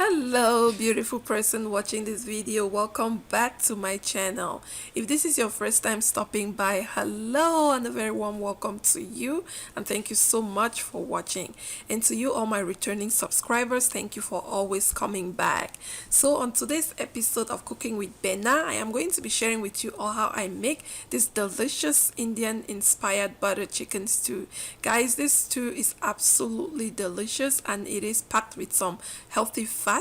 Hello beautiful person watching this video, welcome back to my channel. If this is your first time stopping by, hello and a very warm welcome to you, and thank you so much for watching. And to you all my returning subscribers, thank you for always coming back. So on today's episode of Cooking with Benna, I am going to be sharing with you all how I make this delicious Indian inspired butter chicken stew. Guys, this stew is absolutely delicious and it is packed with some healthy fats.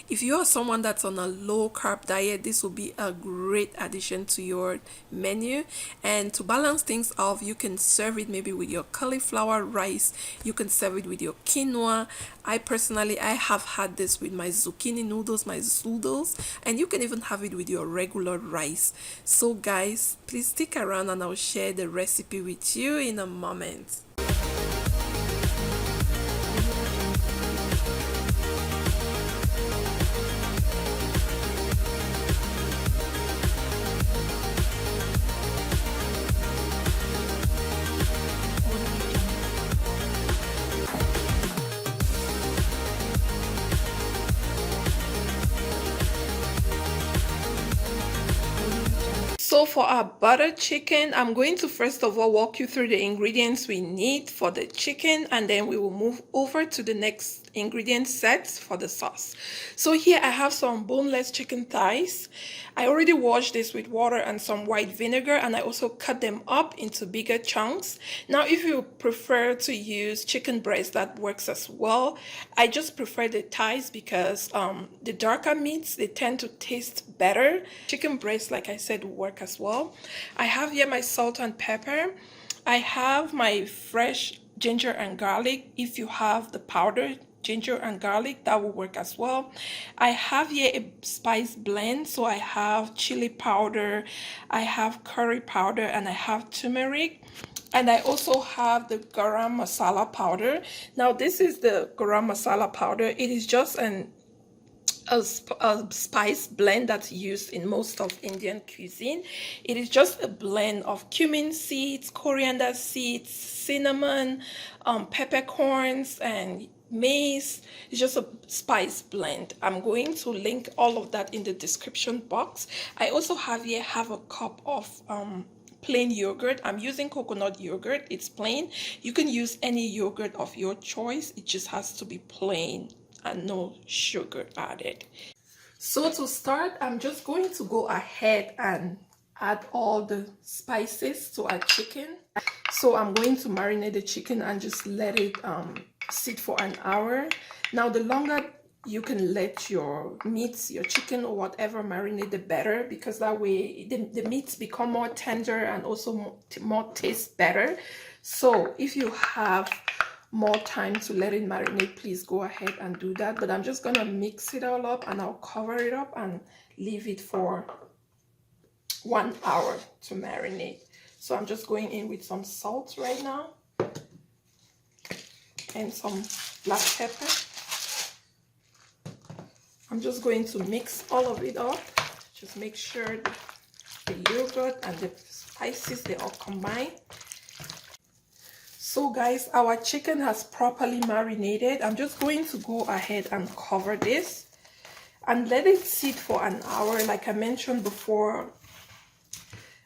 If you are someone that's on a low carb diet, this will be a great addition to your menu. And to balance things off, you can serve it maybe with your cauliflower rice, you can serve it with your quinoa. I have had this with my zucchini noodles, my zoodles, and you can even have it with your regular rice. So guys, please stick around and I'll share the recipe with you in a moment. So for our butter chicken, I'm going to first of all walk you through the ingredients we need for the chicken, and then we will move over to the next ingredient sets for the sauce. So here I have some boneless chicken thighs. I already washed this with water and some white vinegar, and I also cut them up into bigger chunks. Now if you prefer to use chicken breast, that works as well. I just prefer the thighs because the darker meats, they tend to taste better. Chicken breast, like I said, will work as well. I have here my salt and pepper. I have my fresh ginger and garlic. If you have the powdered ginger and garlic, that will work as well. I have here a spice blend, so I have chili powder, I have curry powder, and I have turmeric. And I also have the Garam Marsala powder. Now this is the Garam Marsala powder. It is just a spice blend that's used in most of Indian cuisine. It is just a blend of cumin seeds, coriander seeds, cinnamon, peppercorns, and mace. It's just a spice blend. I'm going to link all of that in the description box. I also have here a cup of plain yogurt. I'm using coconut yogurt. It's plain. You can use any yogurt of your choice. It just has to be plain and no sugar added. So to start, I'm just going to go ahead and add all the spices to our chicken. So I'm going to marinate the chicken and just let it sit for an hour. Now the longer you can let your meats, your chicken or whatever marinate, the better, because that way the meats become more tender and also more taste better. So if you have more time to let it marinate, please go ahead and do that. But I'm just gonna mix it all up and I'll cover it up and leave it for 1 hour to marinate. So I'm just going in with some salt right now and some black pepper. I'm just going to mix all of it up. Just make sure the yogurt and the spices, they all combine. So guys, our chicken has properly marinated. I'm just going to go ahead and cover this and let it sit for an hour. Like I mentioned before,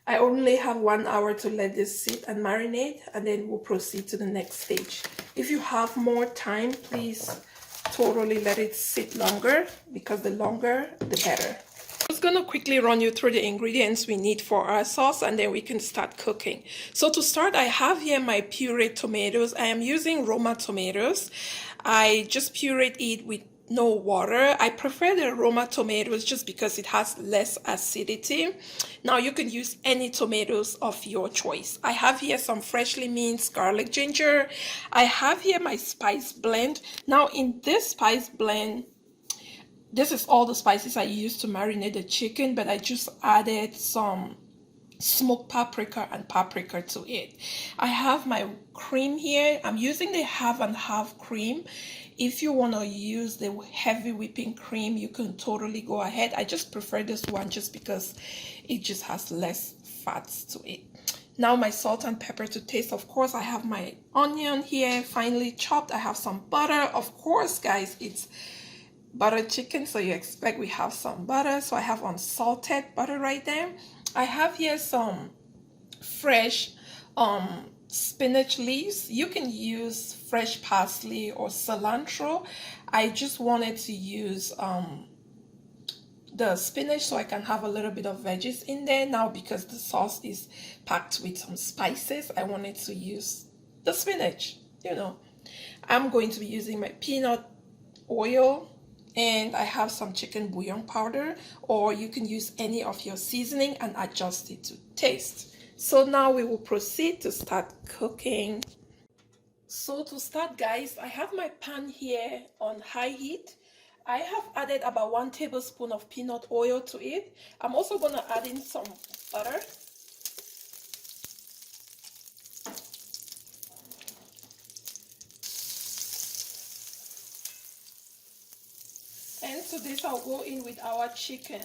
I only have 1 hour to let this sit and marinate, and then we'll proceed to the next stage. If you have more time, please totally let it sit longer, because the longer the better. I'm just gonna quickly run you through the ingredients we need for our sauce, and then we can start cooking. So to start, I have here my pureed tomatoes. I am using Roma tomatoes. I just pureed it with no water. I prefer the Roma tomatoes just because it has less acidity. Now you can use any tomatoes of your choice. I have here some freshly minced garlic ginger. I have here my spice blend. Now in this spice blend, this is all the spices I used to marinate the chicken, but I just added some smoked paprika and paprika to it. I have my cream here. I'm using the half and half cream. If you want to use the heavy whipping cream, you can totally go ahead. I just prefer this one just because it just has less fats to it. Now my salt and pepper to taste. Of course, I have my onion here finely chopped. I have some butter. Of course, guys, it's butter chicken, so you expect we have some butter. So I have unsalted butter right there. I have here some fresh spinach leaves. You can use fresh parsley or cilantro. I just wanted to use the spinach so I can have a little bit of veggies in there. Now because the sauce is packed with some spices, I wanted to use the spinach. You know, I'm going to be using my peanut oil, and I have some chicken bouillon powder, or you can use any of your seasoning and adjust it to taste. So now we will proceed to start cooking. So to start, guys, I have my pan here on high heat. I have added about 1 tablespoon of peanut oil to it. I'm also going to add in some butter. And to this, I'll go in with our chicken.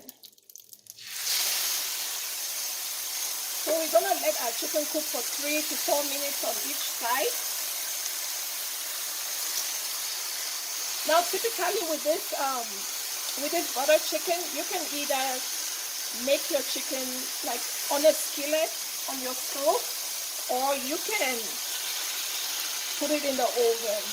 So we're going to let our chicken cook for 3 to 4 minutes on each side. Now, typically with this butter chicken, you can either make your chicken like on a skillet on your stove, or you can put it in the oven.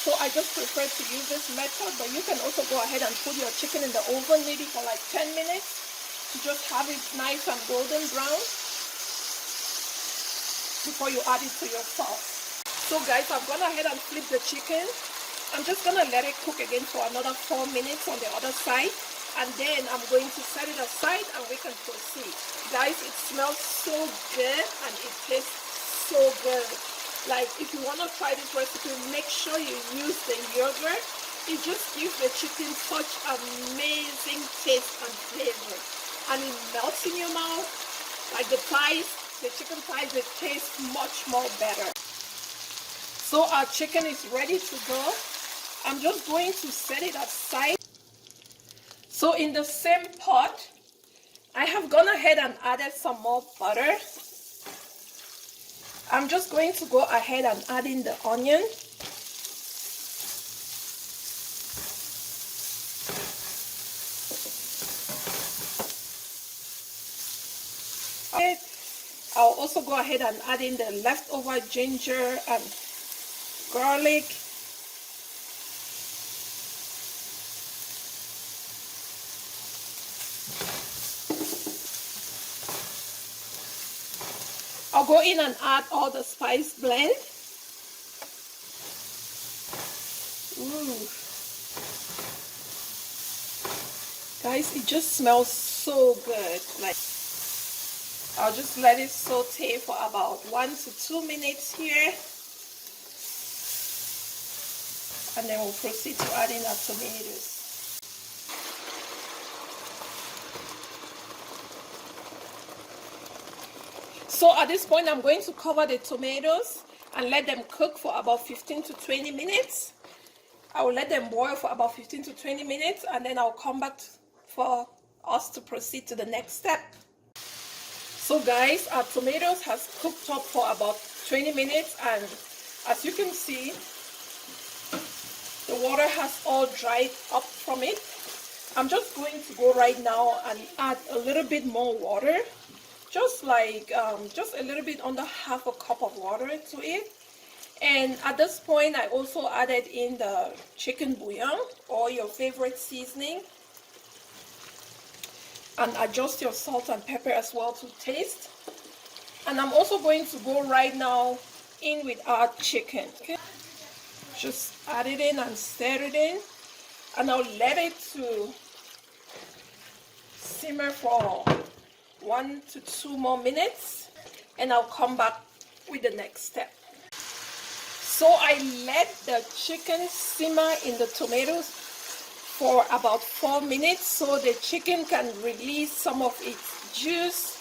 So I just prefer to use this method, but you can also go ahead and put your chicken in the oven maybe for like 10 minutes to just have it nice and golden brown before you add it to your sauce. So guys, I've gone ahead and flipped the chicken. I'm just going to let it cook again for another 4 minutes on the other side, and then I'm going to set it aside and we can proceed. Guys, it smells so good and it tastes so good. Like, if you want to try this recipe, make sure you use the yogurt. It just gives the chicken such amazing taste and flavor, and it melts in your mouth. Like the chicken thighs, they taste much more better. So our chicken is ready to go. I'm just going to set it aside. So in the same pot, I have gone ahead and added some more butter. I'm just going to go ahead and add in the onion. I'll also go ahead and add in the leftover ginger and garlic. I'll go in and add all the spice blend. Ooh. Guys, it just smells so good. Like, I'll just let it saute for about 1 to 2 minutes here. And then we'll proceed to add in our tomatoes. So at this point, I'm going to cover the tomatoes and let them cook for about 15 to 20 minutes. I will let them boil for about 15 to 20 minutes, and then I'll come back for us to proceed to the next step. So guys, our tomatoes has cooked up for about 20 minutes, and as you can see, the water has all dried up from it. I'm just going to go right now and add a little bit more water. Just like just a little bit under half a cup of water to it. And at this point, I also added in the chicken bouillon or your favorite seasoning, and adjust your salt and pepper as well to taste. And I'm also going to go right now in with our chicken. Okay, just add it in and stir it in, and I'll let it to simmer for 1 to 2 more minutes, and I'll come back with the next step. So I let the chicken simmer in the tomatoes for about 4 minutes so the chicken can release some of its juice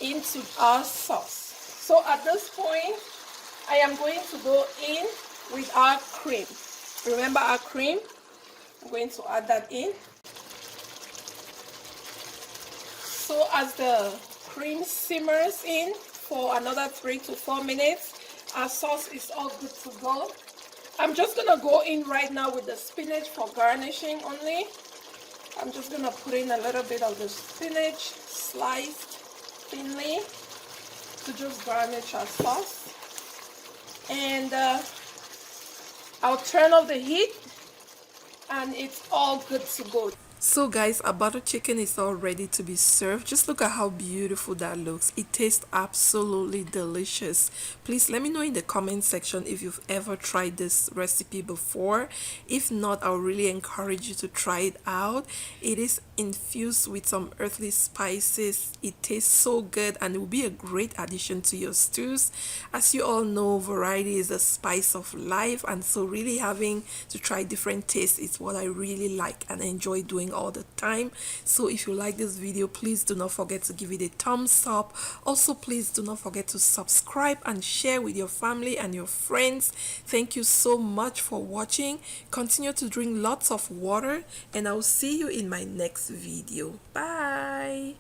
into our sauce. So at this point, I am going to go in with our cream. Remember our cream? I'm going to add that in. So as the cream simmers in for another 3 to 4 minutes, our sauce is all good to go. I'm just gonna go in right now with the spinach for garnishing only. I'm just gonna put in a little bit of the spinach sliced thinly to just garnish our sauce. And I'll turn off the heat and it's all good to go. So guys, our butter chicken is all ready to be served. Just look at how beautiful that looks. It tastes absolutely delicious. Please let me know in the comment section if you've ever tried this recipe before. If not, I'll really encourage you to try it out. It is infused with some earthly spices. It tastes so good and it will be a great addition to your stews. As you all know, variety is the spice of life, and so really having to try different tastes is what I really like and enjoy doing all the time. So if you like this video, please do not forget to give it a thumbs up. Also, please do not forget to subscribe and share with your family and your friends. Thank you so much for watching. Continue to drink lots of water and I'll see you in my next video. Bye.